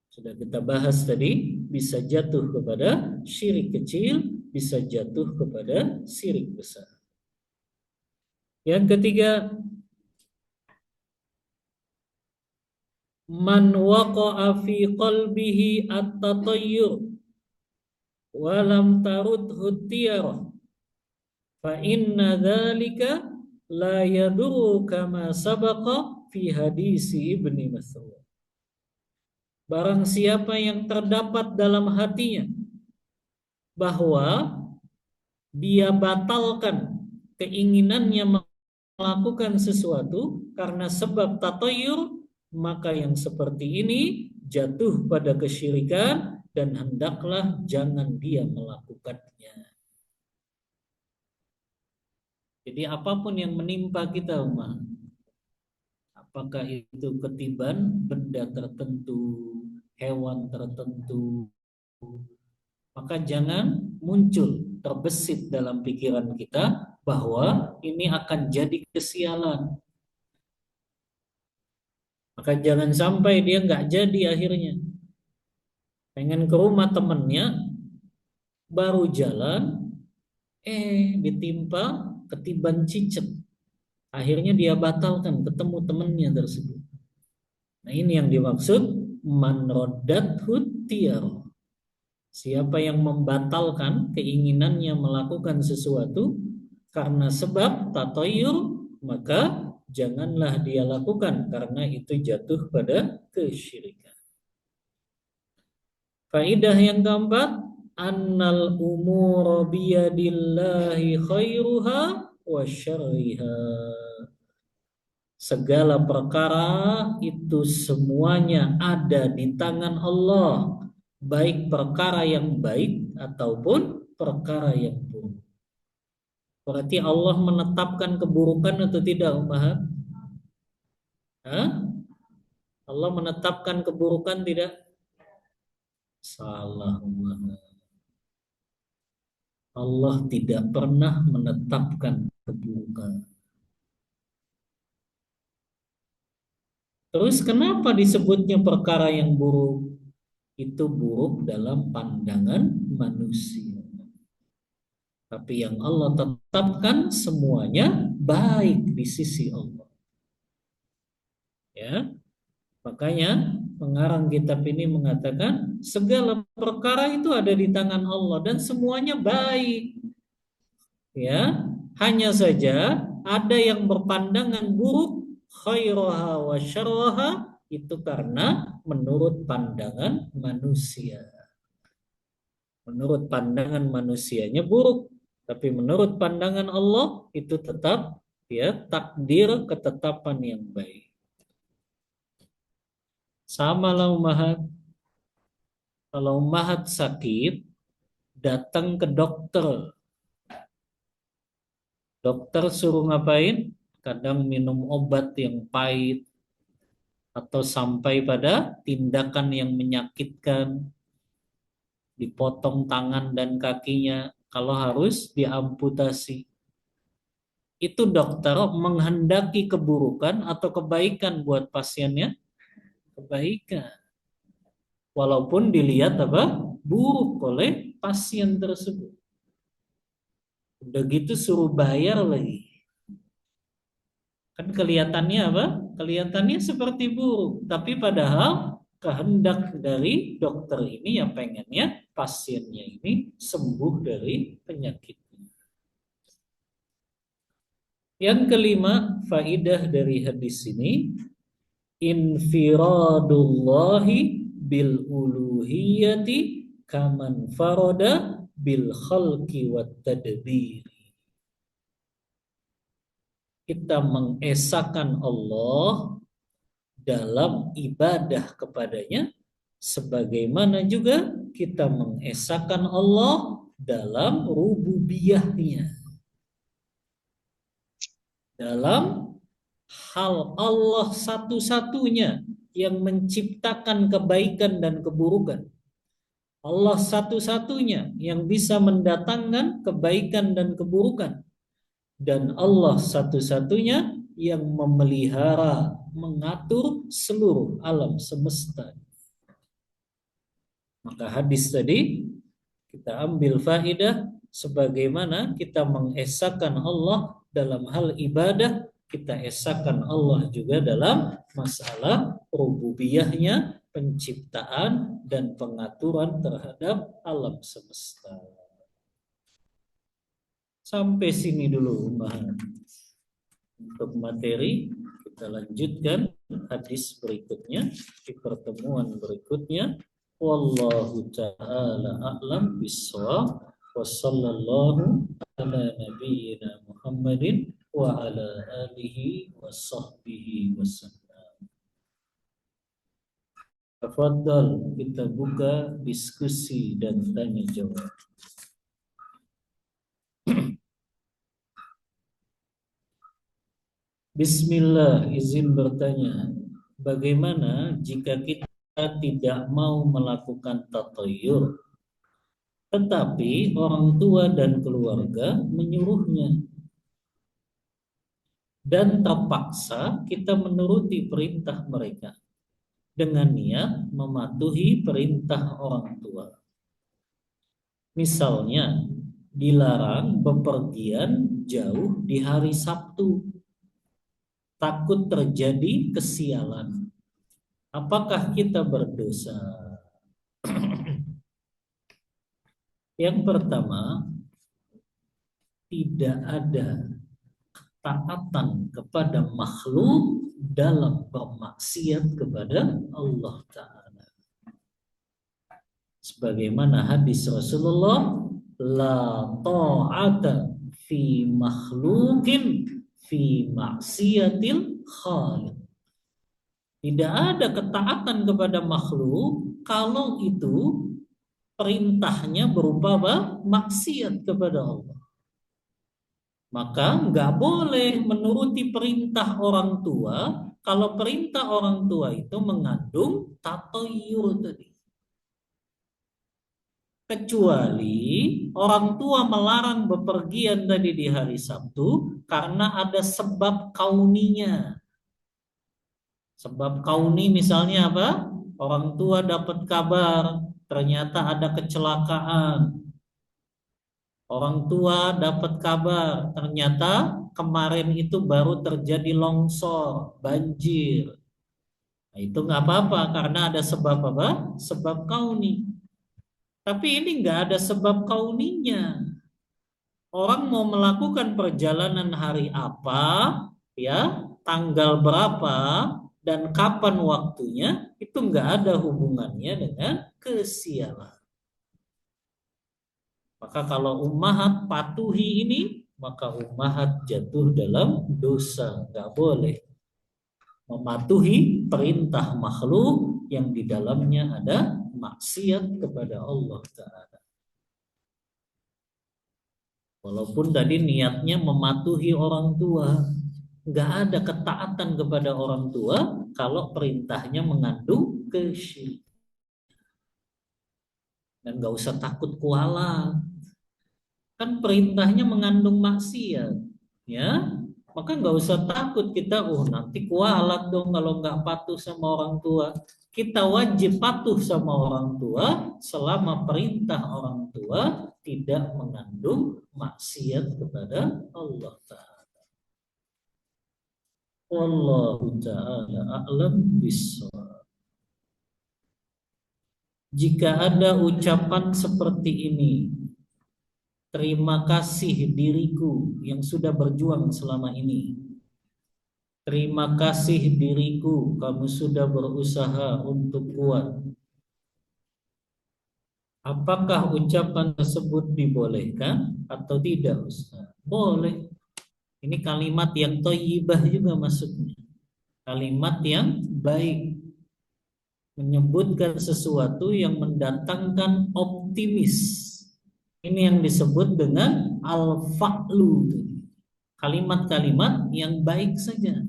Sudah kita bahas tadi, bisa jatuh kepada syirik kecil, bisa jatuh kepada syirik besar. Yang ketiga, man waqa'a fi qalbihi at-tatayyur wa lam tarudhu tiyarah fa inna dzalika la yadurru kama sabaqa fi hadisi Ibnu Mas'ud. Barang siapa yang terdapat dalam hatinya bahwa dia batalkan keinginannya melakukan sesuatu karena sebab tatoyur, maka yang seperti ini jatuh pada kesyirikan dan hendaklah jangan dia melakukannya. Jadi apapun yang menimpa kita, umat, apakah itu ketiban benda tertentu, hewan tertentu, maka jangan muncul terbesit dalam pikiran kita bahwa ini akan jadi kesialan. Maka jangan sampai dia nggak jadi akhirnya. Pengen ke rumah temennya, baru jalan, ditimpa ketiban cicak. Akhirnya dia batalkan ketemu temannya tersebut. Nah ini yang dimaksud man raddathu tiyar. Siapa yang membatalkan keinginannya melakukan sesuatu karena sebab tatoyur, maka janganlah dia lakukan karena itu jatuh pada kesyirikan. Faidah yang keempat, annal umura biyadillahi khairuha wa syarriha. Segala perkara itu semuanya ada di tangan Allah, baik perkara yang baik ataupun perkara yang buruk. Berarti Allah menetapkan keburukan atau tidak, Ummahat? Hah? Allah menetapkan keburukan tidak? Salah, Ummahat. Allah tidak pernah menetapkan keburukan. Terus kenapa disebutnya perkara yang buruk? Itu buruk dalam pandangan manusia. Tapi yang Allah tetapkan semuanya baik di sisi Allah. Ya, makanya pengarang kitab ini mengatakan segala perkara itu ada di tangan Allah dan semuanya baik. Ya, hanya saja ada yang berpandangan buruk, khairaha wa syarraha, itu karena menurut pandangan manusia. Menurut pandangan manusianya buruk, tapi menurut pandangan Allah itu tetap ya takdir ketetapan yang baik. Sama lah Ummahat. Kalau Ummahat sakit, datang ke dokter. Dokter suruh ngapain? Kadang minum obat yang pahit atau sampai pada tindakan yang menyakitkan, dipotong tangan dan kakinya kalau harus diamputasi. Itu dokter menghendaki keburukan atau kebaikan buat pasiennya? Kebaikan. Walaupun dilihat apa? Buruk oleh pasien tersebut. Udah gitu suruh bayar lagi. Kan kelihatannya apa? Kelihatannya seperti buruk, tapi padahal kehendak dari dokter ini yang pengennya pasiennya ini sembuh dari penyakitnya. Yang kelima, faidah dari hadis ini, infiradullahi bil uluhiyati kaman farada bil khalqi wat tadbir. Kita mengesahkan Allah dalam ibadah kepadanya, sebagaimana juga kita mengesahkan Allah dalam rububiyahnya. Dalam hal Allah satu-satunya yang menciptakan kebaikan dan keburukan. Allah satu-satunya yang bisa mendatangkan kebaikan dan keburukan. Dan Allah satu-satunya yang memelihara, mengatur seluruh alam semesta. Maka hadis tadi kita ambil faidah sebagaimana kita mengesahkan Allah dalam hal ibadah, kita esahkan Allah juga dalam masalah rububiyahnya, penciptaan dan pengaturan terhadap alam semesta. Sampai sini dulu Mbak. Untuk materi kita lanjutkan hadis berikutnya di pertemuan berikutnya. Wallahu ta'ala a'lam bissawab. Wa sallallahu ala nabiyyina Muhammadin wa ala alihi wa sahbihi wasallam. Tafadhal, kita buka diskusi dan tanya jawab. Bismillah, izin bertanya, bagaimana jika kita tidak mau melakukan tathayyur, tetapi orang tua dan keluarga menyuruhnya, dan terpaksa kita menuruti perintah mereka dengan niat mematuhi perintah orang tua. Misalnya, dilarang bepergian jauh di hari Sabtu, takut terjadi kesialan. Apakah kita berdosa? Yang pertama, tidak ada ketaatan kepada makhluk dalam bermaksiat kepada Allah Ta'ala. Sebagaimana hadis Rasulullah, la ta'ata fi makhluqin fi maksiatil khaliq. Tidak ada ketaatan kepada makhluk kalau itu perintahnya berupa apa? Maksiat kepada Allah. Maka nggak boleh menuruti perintah orang tua kalau perintah orang tua itu mengandung tatoyur tadi. Kecuali orang tua melarang bepergian tadi di hari Sabtu karena ada sebab kauninya. Sebab kauni misalnya apa? Orang tua dapat kabar ternyata ada kecelakaan. Orang tua dapat kabar ternyata kemarin itu baru terjadi longsor, banjir. Nah, itu nggak apa-apa karena ada sebab apa? Sebab kauni. Tapi ini nggak ada sebab kauninya. Orang mau melakukan perjalanan hari apa, ya, tanggal berapa, dan kapan waktunya, itu nggak ada hubungannya dengan kesialan. Maka kalau ummahat patuhi ini, maka ummahat jatuh dalam dosa. Nggak boleh mematuhi perintah makhluk yang di dalamnya ada maksiat kepada Allah Ta'ala. Walaupun tadi niatnya mematuhi orang tua, nggak ada ketaatan kepada orang tua kalau perintahnya mengandung kesyirikan. Dan nggak usah takut kualat, kan perintahnya mengandung maksiat, ya. Maka nggak usah takut kita, nanti kualat dong kalau nggak patuh sama orang tua. Kita wajib patuh sama orang tua selama perintah orang tua tidak mengandung maksiat kepada Allah Ta'ala. Wallahu ta'ala a'lam bishawab. Jika ada ucapan seperti ini, terima kasih diriku yang sudah berjuang selama ini. Terima kasih diriku, kamu sudah berusaha untuk kuat. Apakah ucapan tersebut dibolehkan atau tidak, Ustaz? Boleh. Ini kalimat yang thayyibah juga maksudnya. Kalimat yang baik. Menyebutkan sesuatu yang mendatangkan optimis. Ini yang disebut dengan al-fa'lu. Kalimat-kalimat yang baik saja.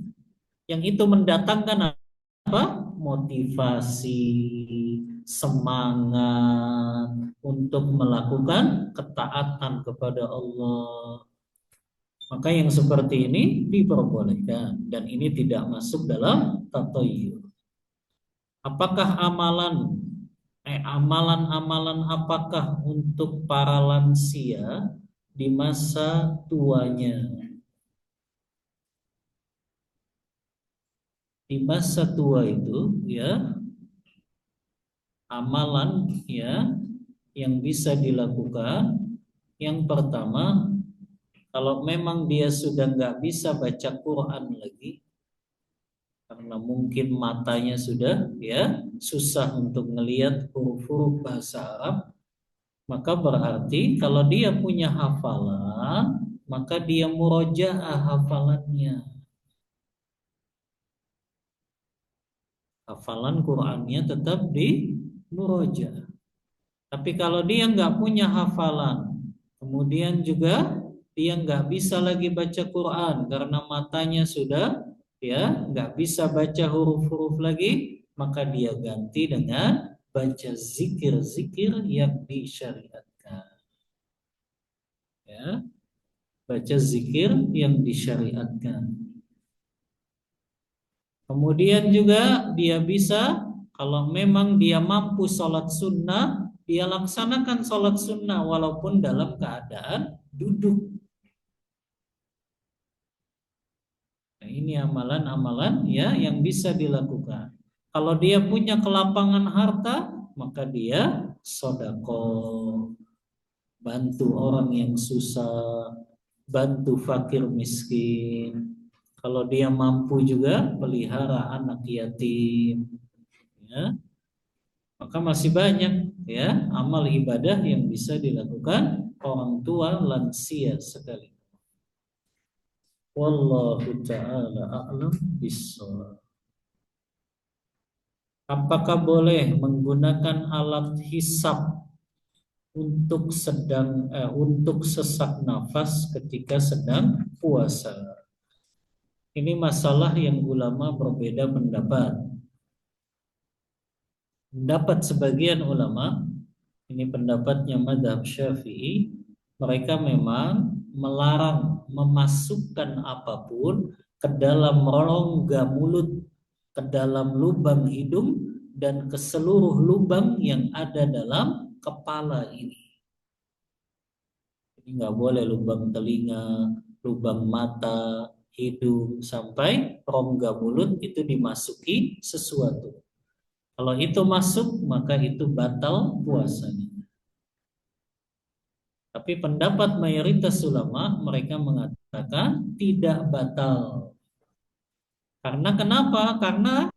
Yang itu mendatangkan apa? Motivasi, semangat untuk melakukan ketaatan kepada Allah. Maka yang seperti ini diperbolehkan dan ini tidak masuk dalam tatayyur. Apakah amalan-amalan apakah untuk para lansia di masa tuanya? Di masa tua itu, ya, amalan, ya, yang bisa dilakukan. Yang pertama, kalau memang dia sudah nggak bisa baca Quran lagi, karena mungkin matanya sudah, ya, susah untuk melihat huruf-huruf bahasa Arab, maka berarti kalau dia punya hafalan, maka dia murojaah hafalannya. Hafalan Qur'annya tetap di murojaah. Tapi kalau dia nggak punya hafalan, kemudian juga dia nggak bisa lagi baca Quran karena matanya sudah, ya, nggak bisa baca huruf-huruf lagi, maka dia ganti dengan baca zikir-zikir yang disyariatkan, ya, baca zikir yang disyariatkan. Kemudian juga dia bisa, kalau memang dia mampu sholat sunnah, dia laksanakan sholat sunnah walaupun dalam keadaan duduk. Nah, ini amalan-amalan, ya, yang bisa dilakukan. Kalau dia punya kelapangan harta, maka dia sedekah, bantu orang yang susah, bantu fakir miskin. Kalau dia mampu juga pelihara anak yatim, ya, maka masih banyak, ya, amal ibadah yang bisa dilakukan orang tua lansia sekali. Wallahu ta'ala a'lam bishawab. Apakah boleh menggunakan alat hisap untuk sesak nafas ketika sedang puasa? Ini masalah yang ulama berbeda pendapat. Pendapat sebagian ulama, ini pendapatnya mazhab Syafi'i, mereka memang melarang memasukkan apapun ke dalam rongga mulut, ke dalam lubang hidung, dan ke seluruh lubang yang ada dalam kepala ini. Jadi nggak boleh lubang telinga, lubang mata, hidung, sampai rongga mulut itu dimasuki sesuatu. Kalau itu masuk, maka itu batal puasanya. Tapi pendapat mayoritas ulama, mereka mengatakan tidak batal. Karena kenapa? Karena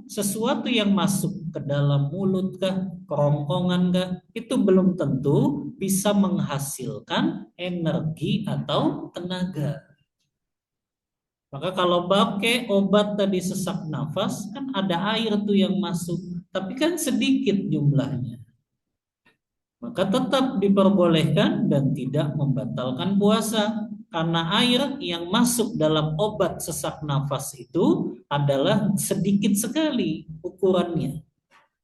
sesuatu yang masuk ke dalam mulut kah, kerongkongan kah, itu belum tentu bisa menghasilkan energi atau tenaga. Maka kalau pakai obat tadi sesak nafas, kan ada air tuh yang masuk, tapi kan sedikit jumlahnya. Maka tetap diperbolehkan dan tidak membatalkan puasa. Karena air yang masuk dalam obat sesak nafas itu adalah sedikit sekali ukurannya.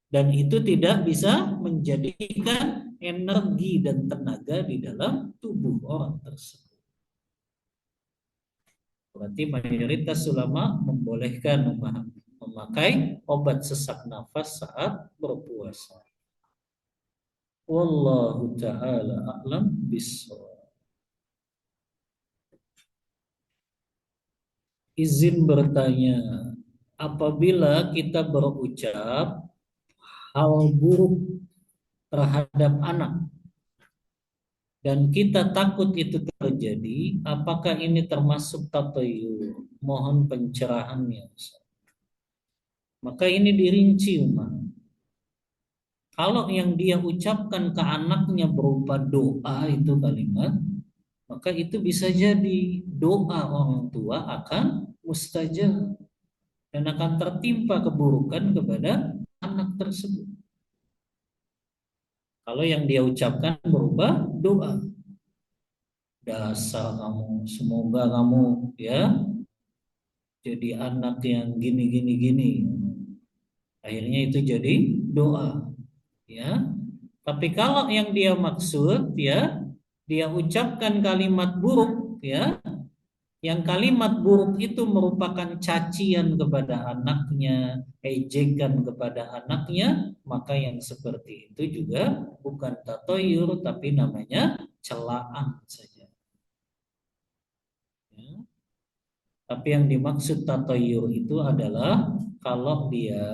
Dan itu tidak bisa menjadikan energi dan tenaga di dalam tubuh orang tersebut. Berarti mayoritas ulama membolehkan memakai obat sesak nafas saat berpuasa. Wallahu ta'ala a'lam bishawab. Izin bertanya, apabila kita berucap hal buruk terhadap anak dan kita takut itu terjadi, apakah ini termasuk tatayur? Mohon pencerahannya, Ustaz. Maka ini dirinci, Umar. Kalau yang dia ucapkan ke anaknya berupa doa itu kalimat, maka itu bisa jadi doa orang tua akan mustajab dan akan tertimpa keburukan kepada anak tersebut. Kalau yang dia ucapkan berupa doa, dasar kamu, semoga kamu ya jadi anak yang gini gini gini. Akhirnya itu jadi doa, ya. Tapi kalau yang dia maksud ya, dia ucapkan kalimat buruk ya, yang kalimat buruk itu merupakan cacian kepada anaknya, ejekan kepada anaknya, maka yang seperti itu juga bukan tatoyur, tapi namanya celaan saja. Ya. Tapi yang dimaksud tatoyur itu adalah kalau dia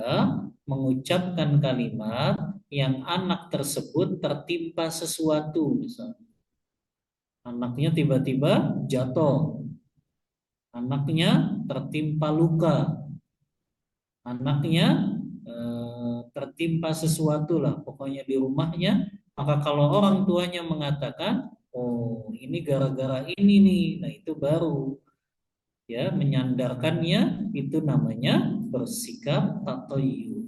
mengucapkan kalimat yang anak tersebut tertimpa sesuatu, misalnya. Anaknya tiba-tiba jatuh, anaknya tertimpa luka, anaknya tertimpa sesuatu lah, pokoknya di rumahnya. Maka kalau orang tuanya mengatakan, oh ini gara-gara ini nih, nah itu baru ya menyandarkannya, itu namanya bersikap tatoyu,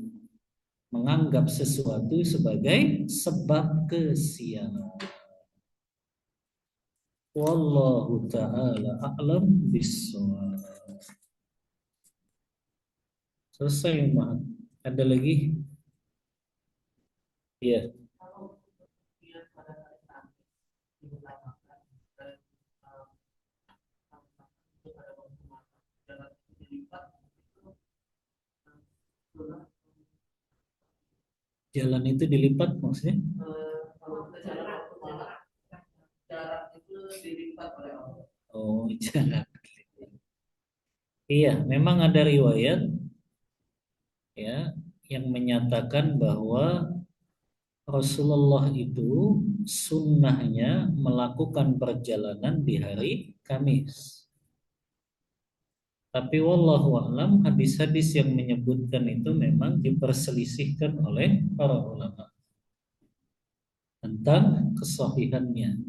menganggap sesuatu sebagai sebab kesialan. Wallahu ta'ala a'lam bishawab. Selesai, Mak. Ada lagi? Iya. Jalan itu dilipat maksudnya? Oh, jalan. Iya, memang ada riwayat ya yang menyatakan bahwa Rasulullah itu sunnahnya melakukan perjalanan di hari Kamis. Tapi wallahu a'lam, hadis-hadis yang menyebutkan itu memang diperselisihkan oleh para ulama tentang kesahihannya.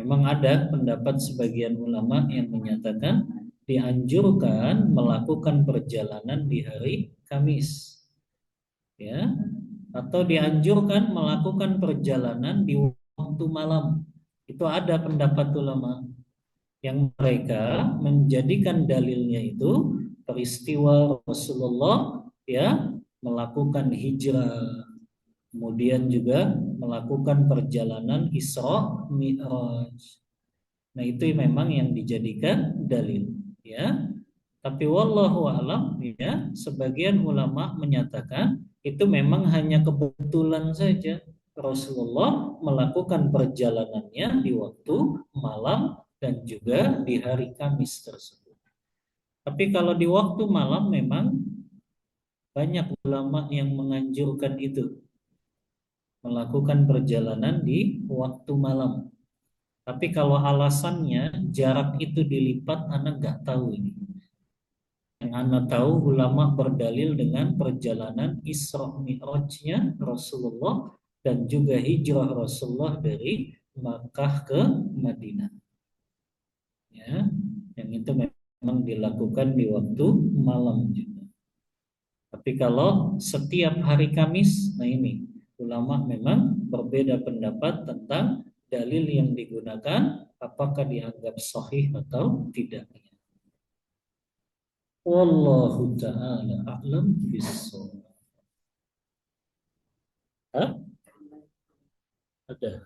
Memang ada pendapat sebagian ulama yang menyatakan dianjurkan melakukan perjalanan di hari Kamis, ya, atau dianjurkan melakukan perjalanan di waktu malam. Itu ada pendapat ulama yang mereka menjadikan dalilnya itu peristiwa Rasulullah, ya, melakukan hijrah, kemudian juga melakukan perjalanan Isra Mi'raj. Nah, itu memang yang dijadikan dalil, ya. Tapi wallahu alam, ya, sebagian ulama menyatakan itu memang hanya kebetulan saja Rasulullah melakukan perjalanannya di waktu malam dan juga di hari Kamis tersebut. Tapi kalau di waktu malam memang banyak ulama yang menganjurkan itu, melakukan perjalanan di waktu malam. Tapi kalau alasannya jarak itu dilipat, anak nggak tahu ini. Yang anak tahu ulama berdalil dengan perjalanan Isra Mi'rajnya Rasulullah dan juga hijrah Rasulullah dari Makkah ke Madinah. Ya, yang itu memang dilakukan di waktu malam juga. Tapi kalau setiap hari Kamis, nah ini ulama memang berbeda pendapat tentang dalil yang digunakan, apakah dianggap sahih atau tidak. Wallahu ta'ala a'lam bissawab. Hah? Ada.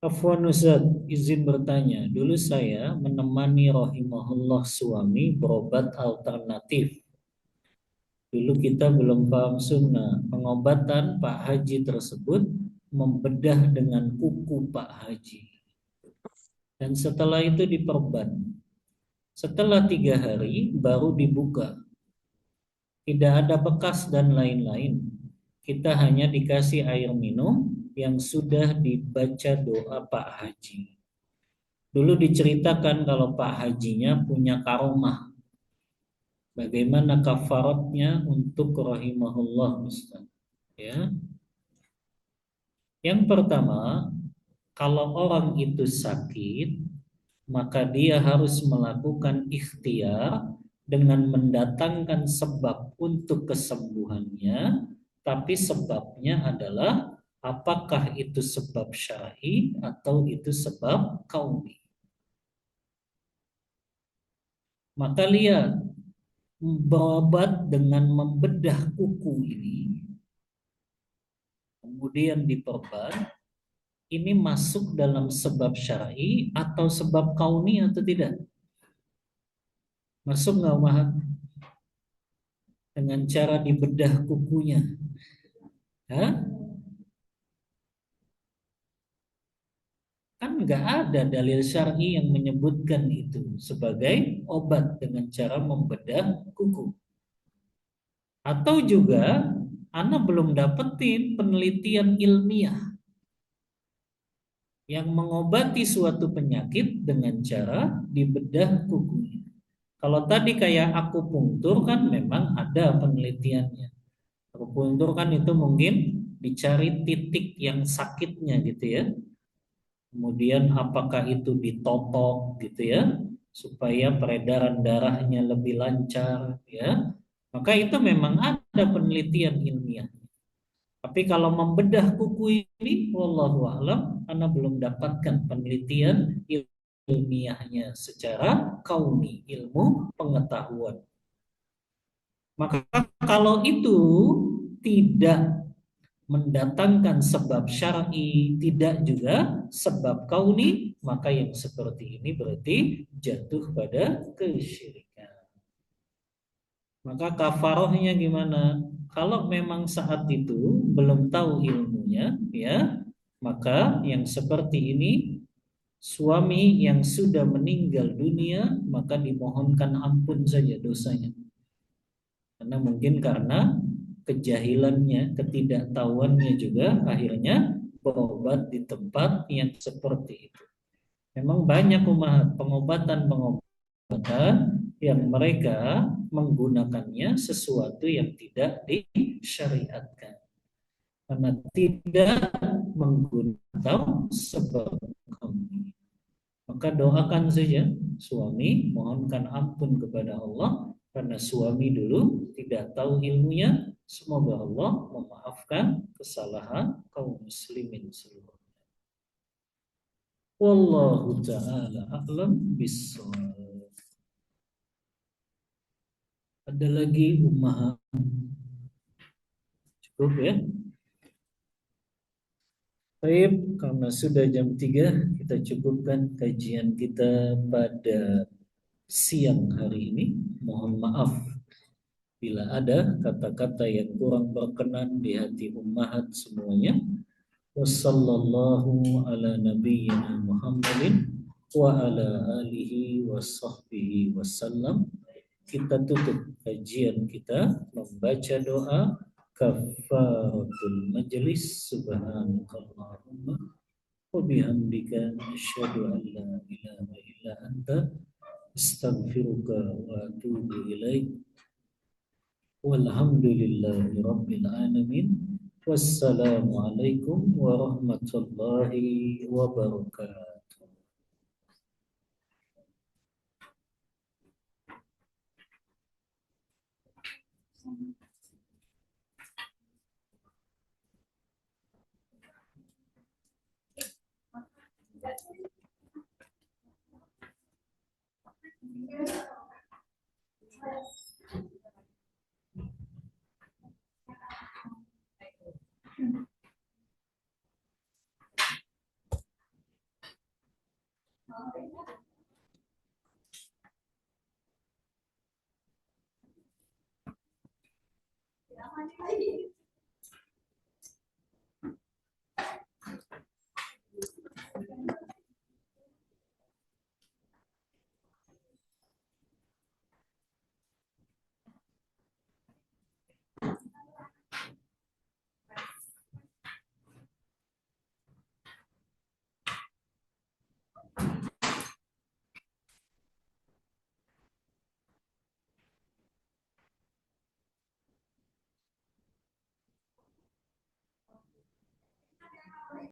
Afwan Ustaz, izin bertanya. Dulu saya menemani rahimahullah suami berobat alternatif. Dulu kita belum paham sunnah. Pengobatan Pak Haji tersebut membedah dengan kuku Pak Haji. Dan setelah itu diperban. Setelah 3 hari baru dibuka. Tidak ada bekas dan lain-lain. Kita hanya dikasih air minum yang sudah dibaca doa Pak Haji. Dulu diceritakan kalau Pak Hajinya punya karomah. Bagaimana kafaratnya untuk rahimahullah Ustaz? Ya. Yang pertama, kalau orang itu sakit, maka dia harus melakukan ikhtiar dengan mendatangkan sebab untuk kesembuhannya, tapi sebabnya adalah apakah itu sebab syar'i atau itu sebab kauni. Maka lihat, berobat dengan membedah kuku ini, kemudian diperban, ini masuk dalam sebab syar'i atau sebab kauni atau tidak? Masuk nggak, Mahat? Dengan cara dibedah kukunya. Hah? Kan nggak ada dalil syar'i yang menyebutkan itu sebagai obat dengan cara membedah kuku. Atau juga Ana belum dapetin penelitian ilmiah yang mengobati suatu penyakit dengan cara dibedah kukunya. Kalau tadi kayak akupunktur kan memang ada penelitiannya. Akupunktur kan itu mungkin dicari titik yang sakitnya gitu ya. Kemudian apakah itu ditotok gitu ya, supaya peredaran darahnya lebih lancar ya. Maka itu memang ada penelitian ilmiah. Tapi kalau membedah kuku ini, wallahu a'lam, Anda belum dapatkan penelitian ilmiahnya secara kauni, ilmu pengetahuan. Maka kalau itu tidak mendatangkan sebab syar'i, tidak juga sebab kauni, maka yang seperti ini berarti jatuh pada kesyirikan. Maka kafarohnya gimana? Kalau memang saat itu belum tahu ilmunya, ya, maka yang seperti ini suami yang sudah meninggal dunia, maka dimohonkan ampun saja dosanya. Karena mungkin karena kejahilannya, ketidaktahuannya juga akhirnya berobat di tempat yang seperti itu. Memang banyak pengobatan-pengobatan yang mereka menggunakannya sesuatu yang tidak disyariatkan. Karena tidak menggunakan atau sebab kami. Maka doakan saja suami, mohonkan ampun kepada Allah karena suami dulu tidak tahu ilmunya. Semoga Allah memaafkan kesalahan kaum muslimin seluruhnya. Wallahu ta'ala a'lam bissawab. Ada lagi ummahat? Cukup ya? Baik, karena sudah jam 3, kita cukupkan kajian kita pada siang hari ini. Mohon maaf bila ada kata-kata yang kurang berkenan di hati ummahat semuanya. Wassallallahu ala nabiyyina Muhammadin wa ala alihi wa sahbihi wasallam. Kita tutup kajian kita membaca doa kafaratul majlis. Subhanakallahumma wa bihamdika asyhadu an la ilaha illa anta astaghfiruka wa atubu ilaik. Walhamdulillahi rabbil alamin. Wassalamualaikum warahmatullahi wabarakatuh. Lagi.